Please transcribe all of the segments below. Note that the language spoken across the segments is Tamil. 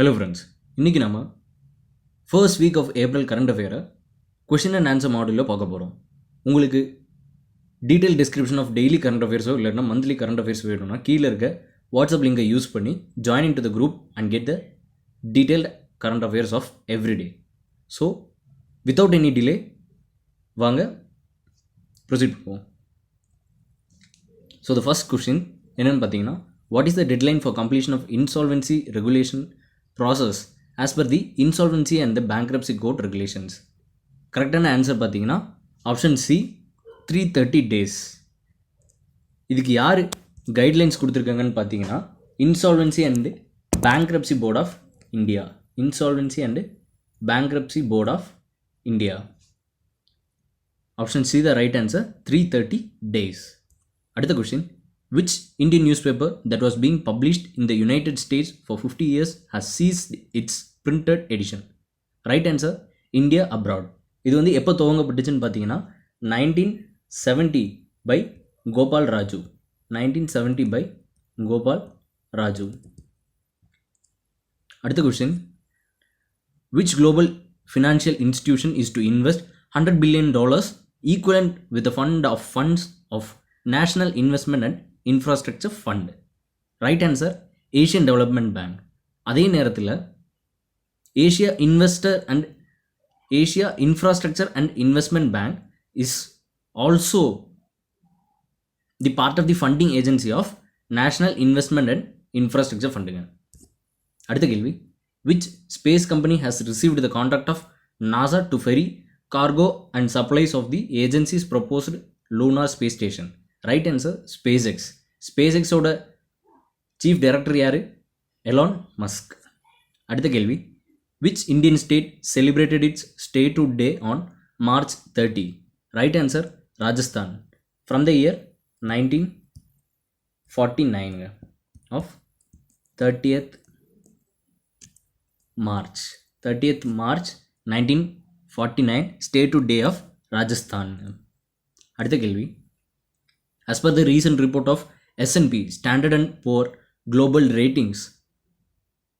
ஹலோ ஃப்ரெண்ட்ஸ், இன்றைக்கி நம்ம first week of April current அஃபேரை கொஷின் அண்ட் ஆன்சர் மாடலில் பார்க்க போகிறோம். உங்களுக்கு detail description of daily current அஃபேர்ஸோ இல்லைனா மந்த்லி கரண்ட் அஃபேர்ஸ் வேணும்னா கீழே இருக்க வாட்ஸ்அப் லிங்கை யூஸ் பண்ணி join to the group and get the detailed current affairs of every day. So without any delay வாங்க ப்ரொசீட் பண்ணுவோம். ஸோ த ஃபர்ஸ்ட் கொஷின் என்னென்னு பார்த்தீங்கன்னா, what is the deadline for completion of insolvency regulation process as per the insolvency and the bankruptcy court regulations? கரெக்டான ஆன்சர் பார்த்தீங்கன்னா ஆப்ஷன் சி 330 days. இதுக்கு யார் கைட்லைன்ஸ் கொடுத்துருக்காங்கன்னு பார்த்தீங்கன்னா insolvency and bankruptcy board of India. Insolvency and bankruptcy board of India. Option C the right answer, 330 days. அடுத்த question, which Indian newspaper that was being published in the United States for 50 years has ceased its printed edition? Right answer, India Abroad. இது வந்து எப்போ துவங்கப்பட்டுச்சுன்னு பார்த்தீங்கன்னா 1970 by கோபால் ராஜு. 1970 by கோபால் ராஜு. அடுத்த question, which global financial institution is to invest $100 billion equivalent with the funds of National Investment and infrastructure fund? Right answer, Asian Development Bank. அதே நேரத்தில் Asia Infrastructure and Investment Bank is also the part of the funding agency of National Investment and Infrastructure ஃபண்டுங்க. அடுத்த கேள்வி, which space company has received the contract of NASA to ferry cargo and supplies of the agency's proposed lunar space station? Right answer, SpaceX. SpaceXோட சீஃப் டைரக்டர் யார்? Elon Musk. அடுத்த கேள்வி, which Indian state celebrated it's statehood day on March 30? Right answer, Rajasthan. From the year 1949 of 30th March 1949 statehood day of Rajasthan. அடுத்த கேள்வி, as per the recent report of S&P Standard & Poor Global Ratings,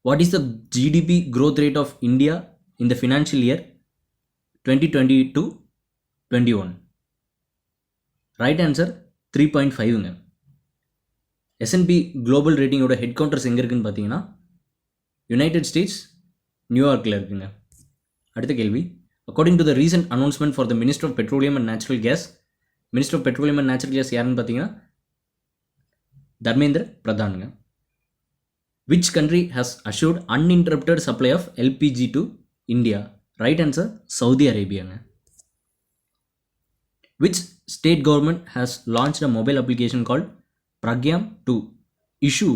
what is the GDP growth rate of India in the financial year 2020-21? Right answer, 3.5. S&P Global Rating ஓட ஹெட் கவுண்டர்ஸ் எங்கே இருக்குன்னு பார்த்தீங்கன்னா யுனைடெட் ஸ்டேட்ஸ், நியூயார்க்கில் இருக்குங்க. அடுத்த கேள்வி, according to the recent announcement for the Minister of Petroleum and Natural Gas, minister of petroleum and natural gas யாருன்னு பார்த்தீங்கன்னா தர்மேந்திர பிரதானுங்க. Which country has assured uninterrupted supply of LPG to India? Right answer, Saudi அரேபியாங்க. Which state government has launched a mobile application called Pragyam to issue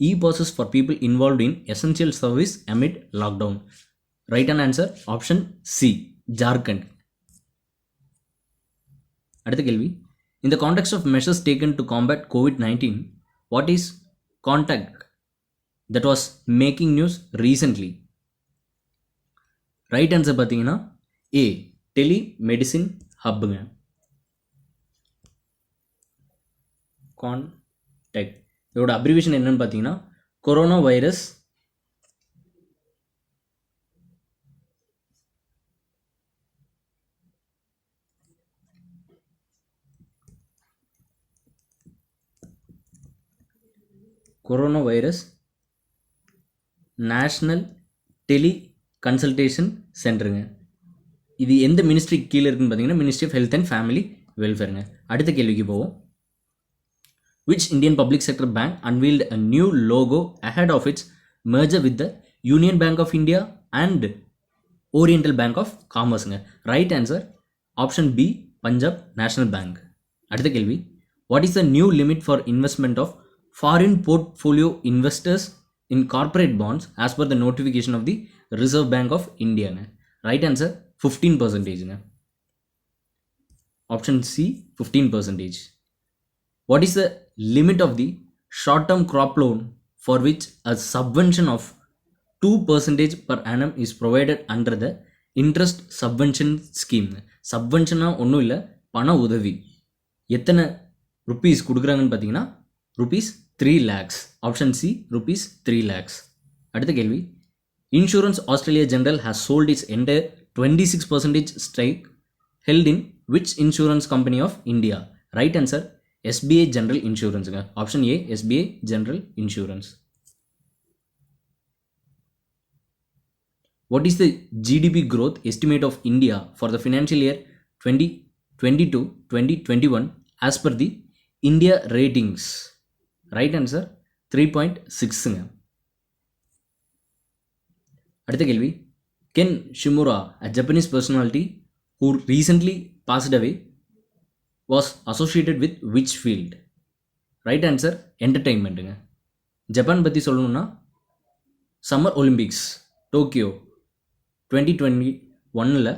e-passes for people involved in essential service amid lockdown? Right and answer, option C, Jharkhand. அடுத்த கேள்வி, in the context of measures taken to combat COVID-19, what is contact that was making news recently? Right answer பார்த்தீங்கன்னா ஏ, டெலிமெடிசின் ஹப்புங்க. கான்டாக்ட் இதோட அப்ரிவேஷன் என்னன்னு பார்த்தீங்கன்னா corona virus national tele consultation சென்டருங்க. இது எந்த மினிஸ்ட்ரி கீழே இருக்குன்னு பார்த்தீங்கன்னா ministry of health and family வெல்ஃபேருங்க. அடுத்த கேள்விக்கு போவோம். Which Indian public sector bank unveiled a new logo ahead of its merger with the Union Bank of India and Oriental Bank of காமர்ஸுங்க? Right answer, option B, Punjab National Bank. அடுத்த கேள்வி, what is the new limit for investment of foreign portfolio investors in corporate bonds as per the notification of the Reserve Bank of India? Right answer, 15%. Option C, 15%. What is the limit of the short-term crop loan for which a subvention of 2% per annum is provided under the interest subvention scheme? Subvention ஒன்றும் இல்லை, பண உதவி. எத்தனை ருப்பீஸ் கொடுக்குறாங்கன்னு பார்த்தீங்கன்னா rupees 3 lakhs. Option C, rupees 3 lakhs. அடுத்த கேள்வி, Insurance Australia General has sold its entire 26% stake held in which insurance company of India? Right answer SBI General Insurance. Option A SBI General Insurance. What is the GDP growth estimate of India for the financial year 2020-2021 as per the India ratings? Right answer 3.6. அடுத்த கேள்வி, Ken ஷிமுரா, a Japanese personality who recently passed away, was associated with which field? Right answer என்டர்டெயின்மெண்ட்டுங்க. ஜப்பான் பற்றி சொல்லணும்னா சம்மர் ஒலிம்பிக்ஸ் டோக்கியோ 2021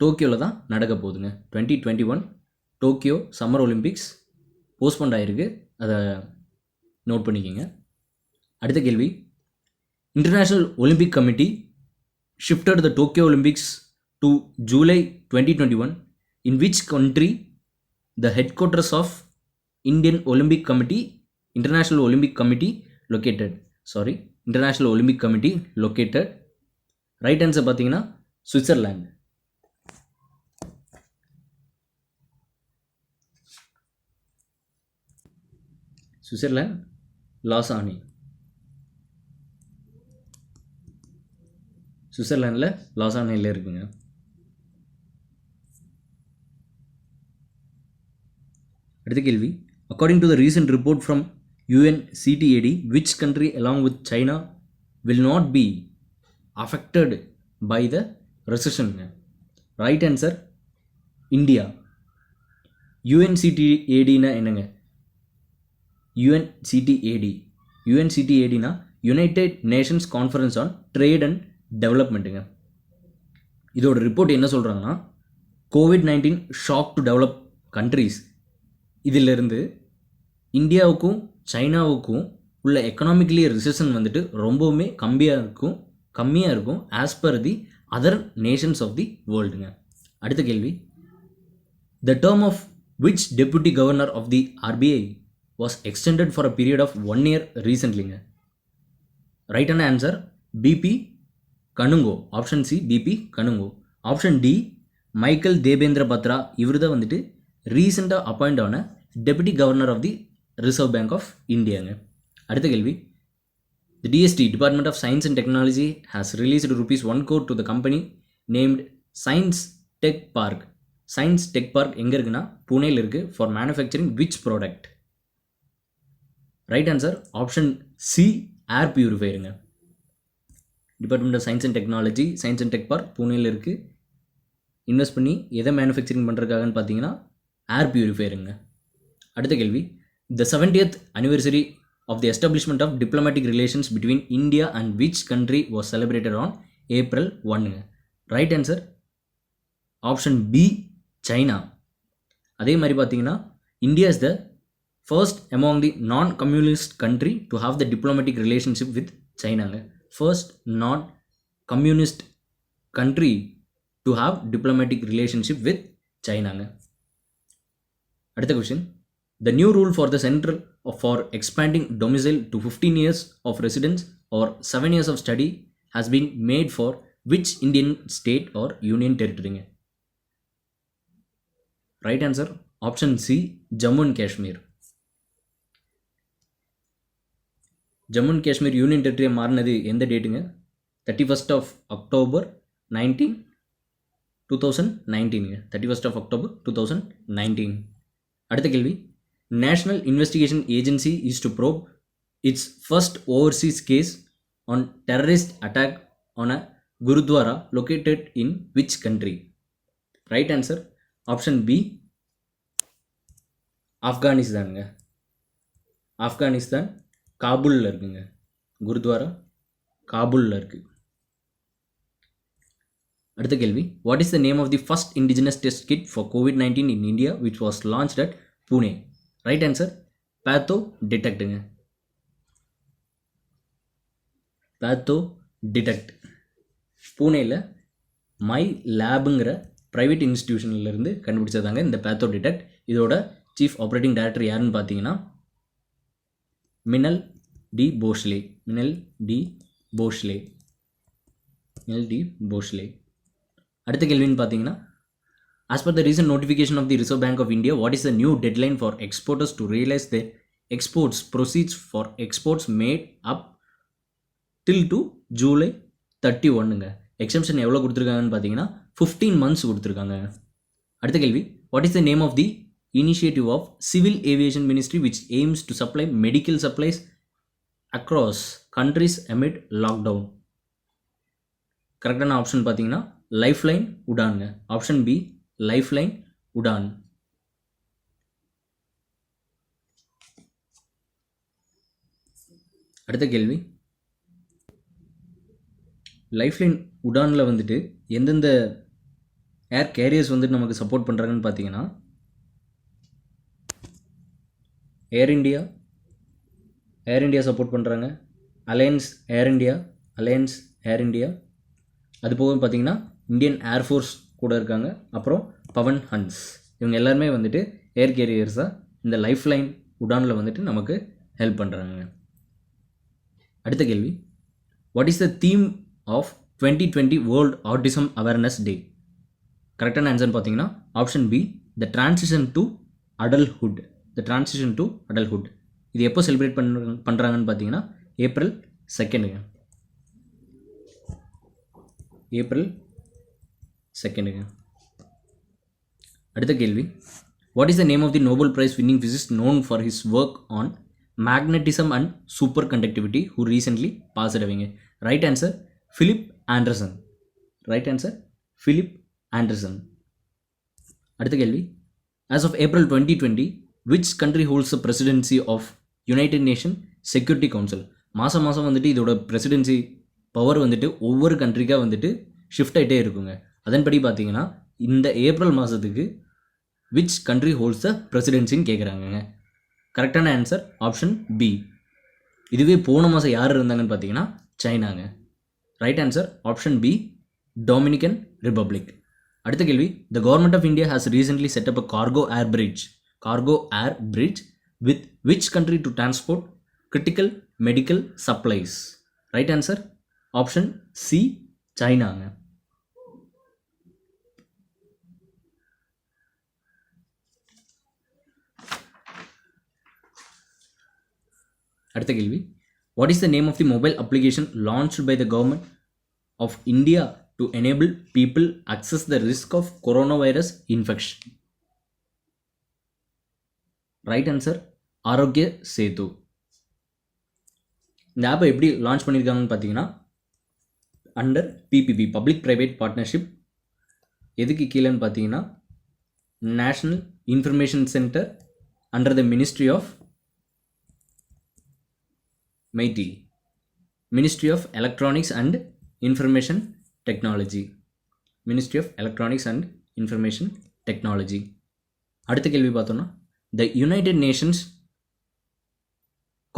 டோக்கியோவில் தான் நடக்க போகுதுங்க. 2021 டோக்கியோ சம்மர் ஒலிம்பிக்ஸ் போஸ்ட்போண்ட் ஆகிருக்கு, அதை நோட் பண்ணிக்கோங்க. அடுத்த கேள்வி, international Olympic committee shifted the Tokyo Olympics to July 2021. In which country the headquarters of Indian Olympic Committee, International Olympic Committee located? International Olympic Committee located. Right answer பார்த்தீங்கன்னா சுவிட்சர்லாந்து. சுவிட்சர்லாந்து லாசானி. சுவிட்சர்லாண்டில் லாசானில் இருக்குங்க. அடுத்த கேள்வி, according to the recent report from UNCTAD, which country along with China will not be affected by the recession? Right answer India. UNCTAD-னா என்னங்க? UNCTAD-னா United Nations Conference on Trade and டெவலப்மெண்ட்டுங்க. இதோட ரிப்போர்ட் என்ன சொல்கிறாங்கன்னா, COVID-19 shock to develop countries, இதிலிருந்து இந்தியாவுக்கும் சைனாவுக்கும் உள்ள எக்கனாமிக்கலி ரிசெஷன் வந்துட்டு ரொம்பவுமே கம்மியாக இருக்கும் as per the other nations of the வேர்ல்டுங்க. அடுத்த கேள்வி, the term of which deputy governor of the RBI was extended for a period of 1 year ரீசென்ட்லிங்க. ரைட்டான answer BP Kanungo. Option C BP Kanungo. Option D Michael Debendra Patra. இவர் தான் வந்துட்டு ரீசெண்டாக அப்பாயிண்ட் ஆன deputy governor of the Reserve Bank of இந்தியாங்க. அடுத்த கேள்வி, தி DST Department of Science and Technology has released ₹1 crore to the company named Science Tech Park. Science Tech Park எங்கே இருக்குன்னா புனேயில் இருக்குது. For manufacturing which product? Right answer option C air பியூரிஃபையருங்க. Department of science and technology science and tech park புனேயில் இருக்குது. இன்வெஸ்ட் பண்ணி எதை மேனுஃபேக்சரிங் பண்ணுறதுக்காகன்னு பார்த்தீங்கன்னா ஏர் பியூரிஃபையருங்க. அடுத்த கேள்வி, த 70th anniversary of the establishment of diplomatic relations between India and which country was celebrated on April 1? Right answer option B China. அதே மாதிரி பார்த்தீங்கன்னா India is the first among the non-communist country to have the diplomatic relationship with Chinaங்க. First non-communist country to have diplomatic relationship with Chinaங்க. அடுத்த question, the new rule for the central for expanding domicile to 15 years of residence or 7 years of study has been made for which Indian state or union territory? Right answer option C Jammu and Kashmir. Jammu and Kashmir union territory மாறினது எந்த டேட்டுங்க? 31st of October 2019. 31st of October 2019. அடுத்த கேள்வி, national investigation agency is to probe its first overseas case on terrorist attack on a gurdwara located in which country? Right answer option B ஆப்கானிஸ்தானுங்க. ஆப்கானிஸ்தான் காபூலில் இருக்குங்க. குருத்வாரா காபூலில் இருக்குது. அடுத்த கேள்வி, what is the name of the first indigenous test kit for COVID-19 in India which was launched at Pune? Right answer patho டிடெக்ட்டுங்க. பேத்தோ டிடெக்ட் பூனேயில் மை லேபுங்கிற ப்ரைவேட் இன்ஸ்டிடியூஷன்லேருந்து கண்டுபிடிச்சதாங்க இந்த பேத்தோ டிடெக்ட். இதோட சீஃப் ஆப்ரேட்டிங் டைரக்டர் யாருன்னு பார்த்தீங்கன்னா மினல் டி போஷ்லே. எல்டி போஷ்லே. அடுத்த கேள்வின்னு பார்த்தீங்கன்னா, as per the recent notification of the Reserve Bank of India, what is the new deadline for exporters to realize the exports proceeds for exports made up till to July 31ங்க. எக்ஸம்ஷன் எவ்வளோ கொடுத்துருக்காங்கன்னு பார்த்தீங்கன்னா 15 months கொடுத்துருக்காங்க. அடுத்த கேள்வி, what is the name of the initiative of Civil Aviation Ministry which aims to supply medical supplies across countries amid lockdown? கரெக்டான ஆப்ஷன் பார்த்தீங்கன்னா லைஃப்லைன் உடான்ங்க. Option B lifeline Udan. அடுத்த கேள்வி, லைஃப்லைன் உடானில் வந்துட்டு எந்தெந்த ஏர் கேரியர்ஸ் வந்துட்டு நமக்கு சப்போர்ட் பண்ணுறாங்கன்னு பார்த்தீங்கன்னா, ஏர் இண்டியா சப்போர்ட் பண்ணுறாங்க, அலையன்ஸ் ஏர் இண்டியா, அது போக பார்த்தீங்கன்னா இந்தியன் ஏர்ஃபோர்ஸ் கூட இருக்காங்க, அப்புறம் பவன் ஹன்ஸ். இவங்க எல்லாருமே வந்துட்டு ஏர் கேரியர்ஸாக இந்த லைஃப்லைன் உடானில் வந்துட்டு நமக்கு ஹெல்ப் பண்ணுறாங்க. அடுத்த கேள்வி, what is the theme of 2020 world autism awareness day? கரெக்டான ஆன்சர்னு பார்த்தீங்கன்னா option B the transition to adulthood. இது எப்போ செலிப்ரேட் பண்ணுறாங்கன்னு பார்த்தீங்கன்னா April 2ங்க. அடுத்த கேள்வி, what is the name of the Nobel prize winning physicist known for his work on magnetism and superconductivity who recently passed அவேங்க? Right answer Philip Anderson. அடுத்த கேள்வி, as of April 2020 which country holds the presidency of United Nations Security Council? மாதம் வந்துட்டு இதோட பிரசிடென்சி பவர் வந்துட்டு ஒவ்வொரு கண்ட்ரிக்காக வந்துட்டு ஷிஃப்ட் ஆகிட்டே இருக்குங்க. அதன்படி பார்த்தீங்கன்னா இந்த ஏப்ரல் மாதத்துக்கு விச் கண்ட்ரி ஹோல்ட்ஸ் த பிரசிடென்சின்னு கேட்குறாங்கங்க. கரெக்டான ஆன்சர் ஆப்ஷன் பி. இதுவே போன மாதம் யார் இருந்தாங்கன்னு பார்த்தீங்கன்னா சைனாங்க. Right answer option B Dominican Republic. அடுத்த கேள்வி, the government of India has recently set up a cargo air bridge with which country to transport critical medical supplies? Right answer option C China. அடுத்த கேள்வி, what is the name of the mobile application launched by the government of India to enable people access the risk of coronavirus infection? Right answer Aarogya Setu. இந்த ஆப்பை எப்படி லான்ச் பண்ணியிருக்காங்கன்னு பார்த்தீங்கன்னா under PPP public private partnership. எதுக்கு கீழேன்னு பார்த்தீங்கன்னா national information centre under the ministry of electronics and information technology. அடுத்த கேள்வி பார்த்தோன்னா, the United Nations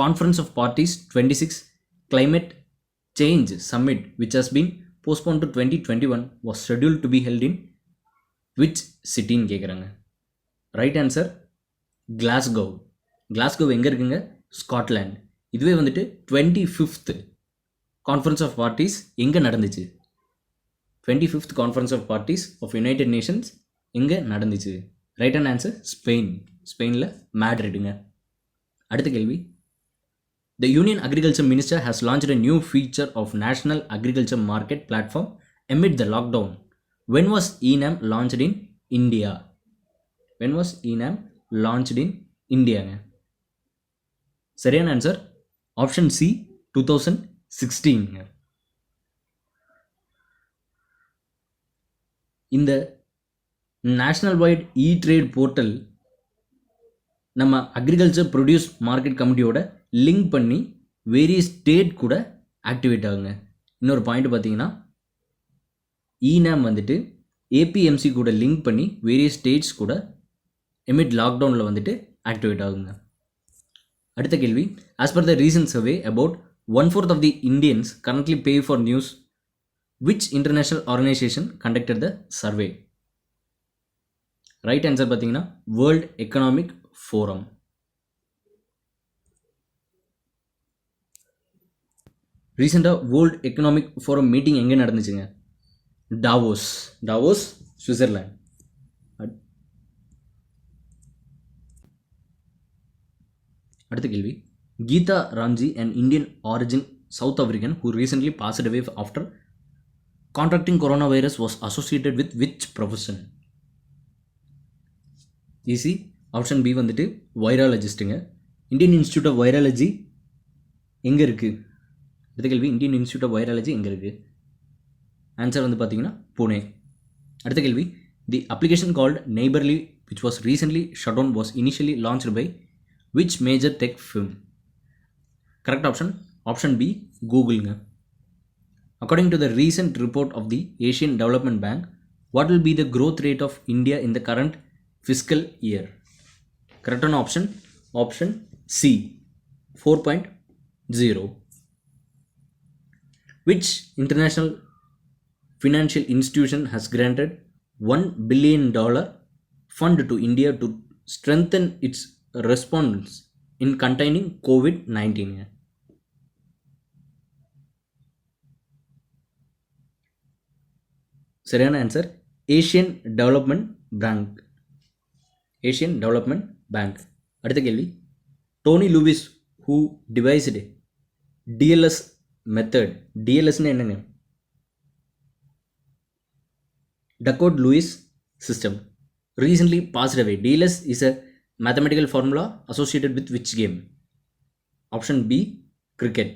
Conference of Parties 26 Climate Change Summit, which has been postponed to 2021, was scheduled to be held in which city ன்னு கேட்குறாங்க. Right answer Glasgow. எங்கே இருக்குங்க? ஸ்காட்லாண்ட். இதுவே வந்துட்டு 25th கான்ஃபரன்ஸ் ஆஃப் பார்ட்டிஸ் எங்கே நடந்துச்சு? 25th conference of parties of United Nations எங்கே நடந்துச்சு? ரைட் அண்ட் ஆன்சர் ஸ்பெயினில் மேட்ரிடுங்க. அடுத்த கேள்வி, the union agriculture minister has launched a new feature of National Agriculture Market Platform amid the lockdown. When was ENAM launched in India? சரியான ஆன்சர் ஆப்ஷன் சி 2016. இந்த நேஷ்னல் வைட் ட்ரேட் போர்ட்டல் நம்ம அக்ரிகல்ச்சர் ப்ரொடியூஸ் மார்க்கெட் கமிட்டியோட லிங்க் பண்ணி வேரியஸ் ஸ்டேட் கூட ஆக்டிவேட் ஆகுங்க. இன்னொரு பாயிண்ட் பார்த்தீங்கன்னா ENAM வந்துட்டு ஏபிஎம்சி கூட லிங்க் பண்ணி வேரியஸ் ஸ்டேட்ஸ் கூட எமிட் லாக்டவுனில் வந்துட்டு ஆக்டிவேட் ஆகுங்க. அடுத்த கேள்வி, as per the recent survey about 1/4 of the Indians currently pay for news. Which international organization conducted the survey? Right answer பார்த்தீங்கன்னா வேர்ல்ட் எக்கனாமிக் ஃபோரம். ரீசெண்டாக வேர்ல்டு எக்கனாமிக் ஃபோரம் மீட்டிங் எங்கே நடந்துச்சுங்க? டாவோஸ். Davos Switzerland. அடுத்த கேள்வி, Geeta Ramjee, an Indian origin South African who recently passed away after contracting coronavirus, was associated with which profession? Easy. Option B வந்துட்டு வைராலஜிஸ்ட்டுங்க. இந்தியன் இன்ஸ்டியூட் ஆஃப் வைராலஜி எங்கே இருக்குது? அடுத்த கேள்வி, இந்தியன் இன்ஸ்டியூட் ஆஃப் வைராலஜி எங்கே இருக்குது? ஆன்சர் வந்து பார்த்தீங்கன்னா புனே. அடுத்த கேள்வி, the application called neighbourly which was recently shut down was initially launched by which major tech firm? Correct option, option B, Google. According to the recent report of the Asian Development Bank, what will be the growth rate of India in the current fiscal year? Correct on option, option C, 4.0. Which international financial institution has granted $1 billion fund to India to strengthen its response in containing COVID-19? சரியான answer Asian Development Bank. Asian Development Bank. அடுத்த கேள்வி, Tony Lewis who devised DLS method. டிஎல்எஸ்ன்னு என்னங்க? Duckworth Lewis system. Recently passed away. DLS is a mathematical formula associated with which game? Option B, cricket.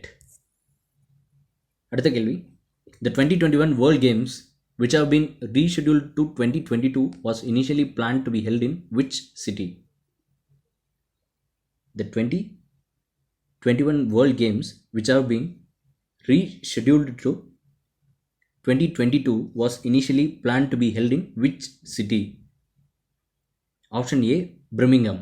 அடுத்த கேள்வி, the 2021 World Games which have been rescheduled to 2022 was initially planned to be held in which city? The 2021 World Games which have been rescheduled to 2022 was initially planned to be held in which city? Option A, Birmingham.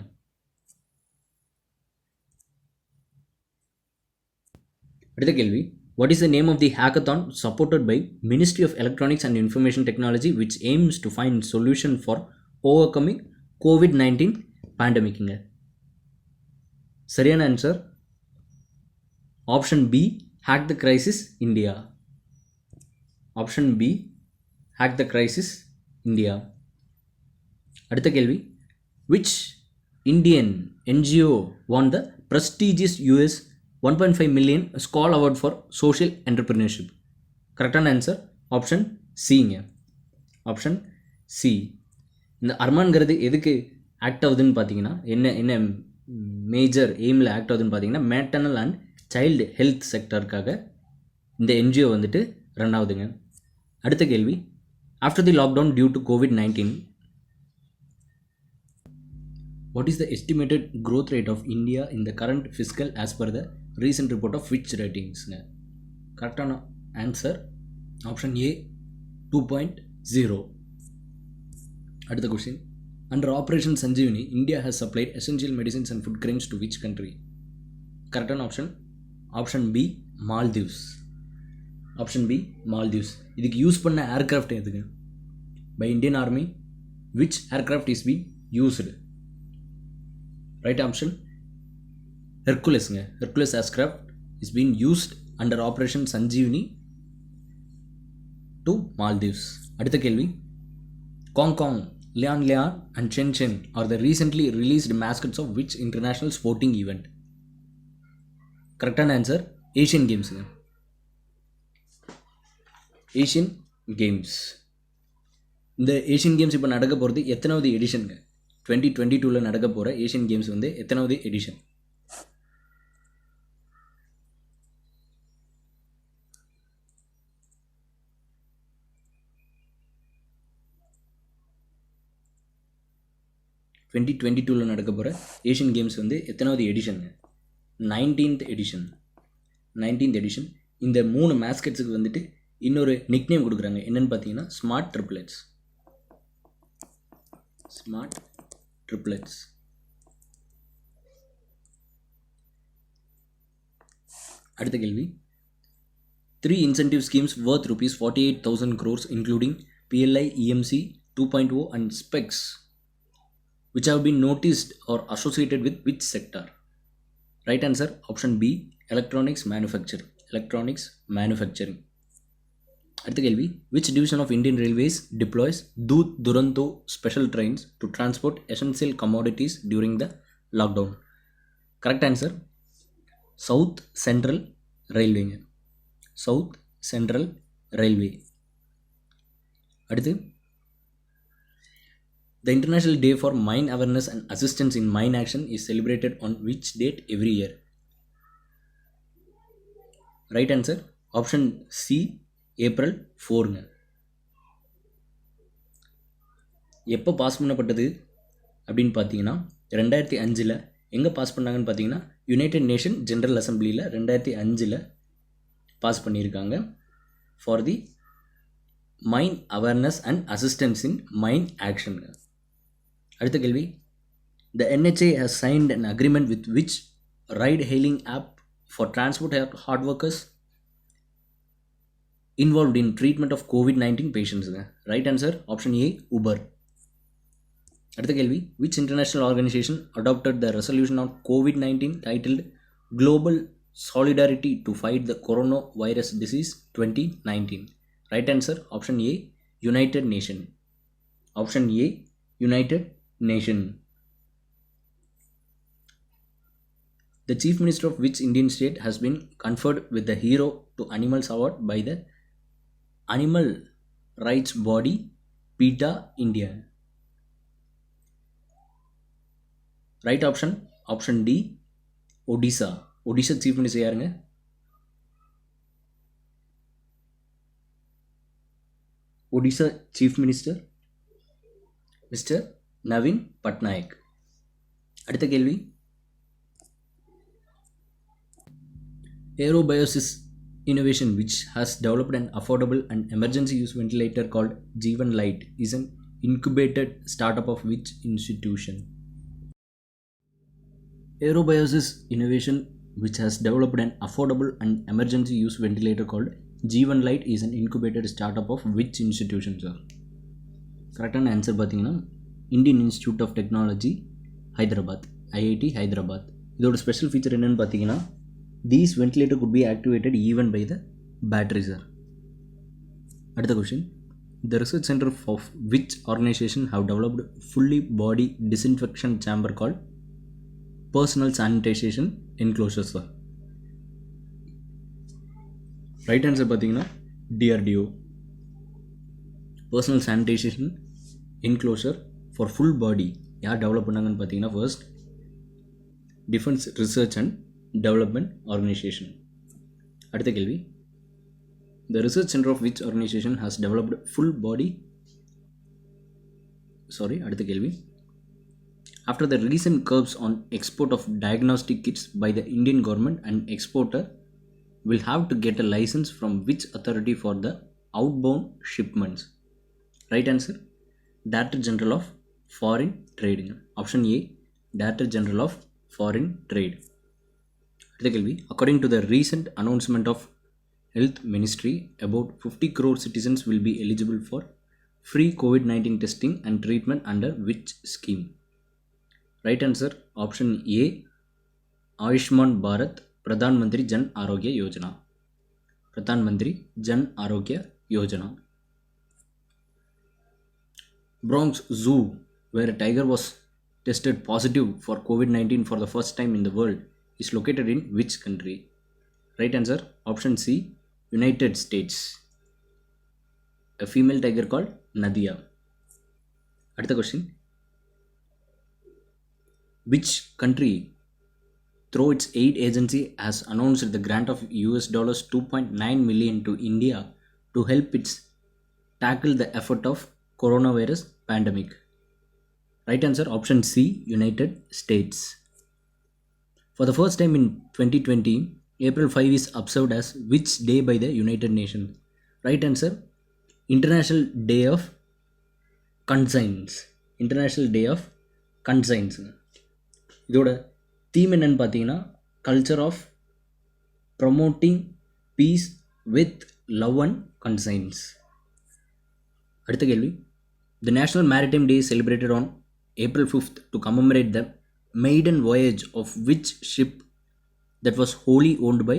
அடுத்த கேள்வி, what is the name of the hackathon supported by Ministry of Electronics and Information Technology which aims to find solution for overcoming COVID-19 pandemic? சரியான answer option B, Hack the Crisis India. Option B, Hack the Crisis India. அடுத்த கேள்வி, which Indian NGO won the prestigious US $1.5 million Skoll Award for Social Entrepreneurship? கரெக்டான ஆன்சர் ஆப்ஷன் சிங்க. Option C. இந்த அர்மான்கிறது எதுக்கு ஆக்ட் ஆகுதுன்னு பார்த்தீங்கன்னா, என்ன மேஜர் எய்மில் ஆக்ட் ஆகுதுன்னு பார்த்தீங்கன்னா, மேட்டர்னல் அண்ட் சைல்டு ஹெல்த் செக்டருக்காக இந்த என்ஜிஓ வந்துட்டு ரன் ஆகுதுங்க. அடுத்த கேள்வி, after the lockdown due to COVID-19, what is the estimated growth rate of India in the current fiscal as per the recent report of Fitch Ratings? கரெக்டான ஆன்சர் ஆப்ஷன் ஏ, 2.0. அடுத்த question, under Operation Sanjeevani, India has supplied essential medicines and food grains to which country? கரெக்டான option option B, Maldives. Option B, Maldives. இதுக்கு யூஸ் பண்ண ஏர்கிராஃப்ட் எதுங்க? By Indian army. Which aircraft is been used? Right option ஹெர்குலஸ்ங்க. Hercules aircraft is been used under operation Sanjeevani to Maldives. அடுத்த கேள்வி, Congcong, Lianlian and Chenchen are the recently released mascots of which international sporting event? கரெக்டான ஆன்சர் ஏஷியன் கேம்ஸுங்க. Asian Games. இந்த ஏஷியன் கேம்ஸ் இப்போ நடக்க போகிறது எத்தனாவது எடிஷனுங்க? 2022 நடக்க போகிற ஏஷியன் கேம்ஸ் வந்து எத்தனாவது எடிஷன்? நடக்க போகிற ஏஷியன் கேம்ஸ் வந்து எத்தனாவது எடிஷனுங்க? 19th edition. 19th edition. இந்த 3 மேஸ்கட்ஸுக்கு வந்துட்டு இன்னொரு நிக்நேம் கொடுக்குறாங்க. என்னென்னு பார்த்தீங்கன்னா ஸ்மார்ட் ட்ரிப்ளெட்ஸ். Smart triplets. அடுத்த கேள்வி, 3 incentive schemes worth rupees 48,000 crores including PLI, EMC 2.0 and SPECS which have been noticed or associated with which sector? Right answer option B, electronics manufacturing. electronics, manufacturing. அடுத்த கேள்வி, which division of Indian Railways deploys Doot Duranto special trains to transport essential commodities during the lockdown? Correct answer, South Central Railway. South Central Railway. அடுத்து, the International Day for Mine Awareness and Assistance in Mine Action is celebrated on which date every year? Right answer, option C, April 4. எப்போ பாஸ் பண்ணப்பட்டது அப்படின்னு பார்த்தீங்கன்னா 2005 எங்கே பாஸ் பண்ணாங்கன்னு பார்த்தீங்கன்னா யுனைடெட் நேஷன் ஜென்ரல் அசம்பிளியில் 2005 பாஸ் பண்ணியிருக்காங்க for the mine awareness and assistance in mine action. அடுத்த கேள்வி, the NHA has signed an agreement with which ride hailing app for transport hard workers involved in treatment of COVID-19 patients? Right answer, option A, Uber. அடுத்த கேள்வி, which international organization adopted the resolution on COVID-19 titled Global Solidarity to Fight the Coronavirus Disease 2019? Right answer, option A, United Nation. Option A, United Nation. The Chief Minister of which Indian state has been conferred with the Hero to Animals Award by the animal rights body PETA India? Right option, option D, Odisha. Odisha Chief Minister யாருங்க? Odisha Chief Minister Mr. Navin Patnaik. அடுத்த கேள்வி, Aerobiosis Innovation which has developed an affordable and emergency use ventilator called Jeevan Light is an incubated startup of which institution? Aerobiosis Innovation which has developed an affordable and emergency use ventilator called Jeevan Light is an incubated startup of which institution, sir? கரெக்டான ஆன்சர் பார்த்தீங்கன்னா Indian Institute of Technology Hyderabad, IIT Hyderabad. இதோட ஸ்பெஷல் ஃபீச்சர் என்னென்னு பார்த்தீங்கன்னா these ventilator could be activated even by the battery, sir. அடுத்த question, the research center of which organization have developed fully body disinfection chamber called personal sanitation enclosure, sir? Right answer பார்த்தீங்கன்னா DRDO. Personal sanitization enclosure for full body யார் டெவலப் பண்ணாங்கன்னு பார்த்தீங்கன்னா first defence research and development organisation. அடுத்த கேள்வி, the research centre of which organisation has developed full body அடுத்த கேள்வி, after the recent curbs on export of diagnostic kits by the Indian government and exporter will have to get a license from which authority for the outbound shipments? Right answer, Director General of Foreign Trade. Option A, Director General of Foreign Trade. According to the recent announcement of Health Ministry, about 50 crore citizens will be eligible for free COVID-19 testing and treatment under which scheme? Right answer, option A, Ayushman Bharat Pradhan Mantri Jan Arogya Yojana. Pradhan Mantri Jan Arogya Yojana. Bronx Zoo, where a tiger was tested positive for COVID-19 for the first time in the world, is located in which country? Right answer, option C, United States. A female tiger called Nadia. Adutha question, which country through its aid agency has announced the grant of $2.9 million to India to help it tackle the effort of coronavirus pandemic? Right answer, option C, United States. For the first time in 2020, April 5 is observed as which day by the United Nations? Right answer, International Day of Conscience. International Day of Conscience. இதோட தீம் என்னன்னு பார்த்தீங்கன்னா culture of promoting peace with love and conscience. அடுத்த கேள்வி, the national maritime day celebrated on April 5th to commemorate the maiden voyage of which ship that was wholly owned by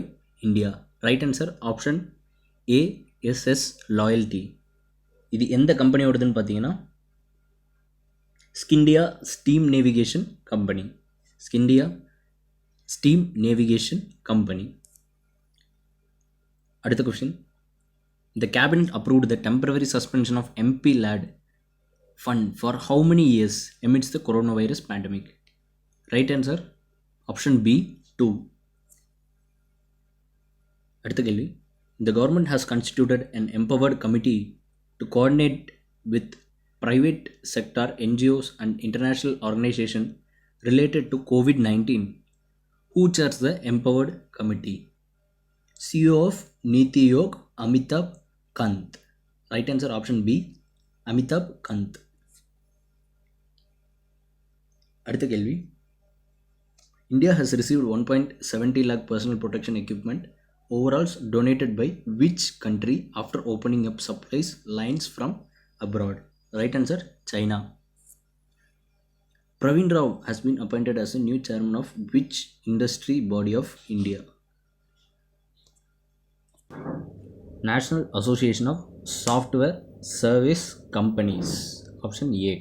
India? Right answer option A SS Loyalty. இது எந்த கம்பெனியோடதுன்னு பார்த்தீங்கன்னா Scindia steam navigation company. Scindia steam navigation company. அடுத்த question. The cabinet approved the temporary suspension of MP LAD fund for how many years amidst the coronavirus pandemic? Right answer option B 2. அடுத்த கேள்வி. The government has constituted an empowered committee to coordinate with private sector NGOs and international organizations related to COVID-19. Who chairs the empowered committee? CEO of Niti Aayog Amitabh Kant. Right answer option B Amitabh Kant. அடுத்த கேள்வி. India has received 1.70 lakh personal protection equipment overalls donated by which country after opening up supplies lines from abroad? Right answer China. Praveen Rao has been appointed as a new chairman of which industry body of India? National Association of Software Service Companies. Option A.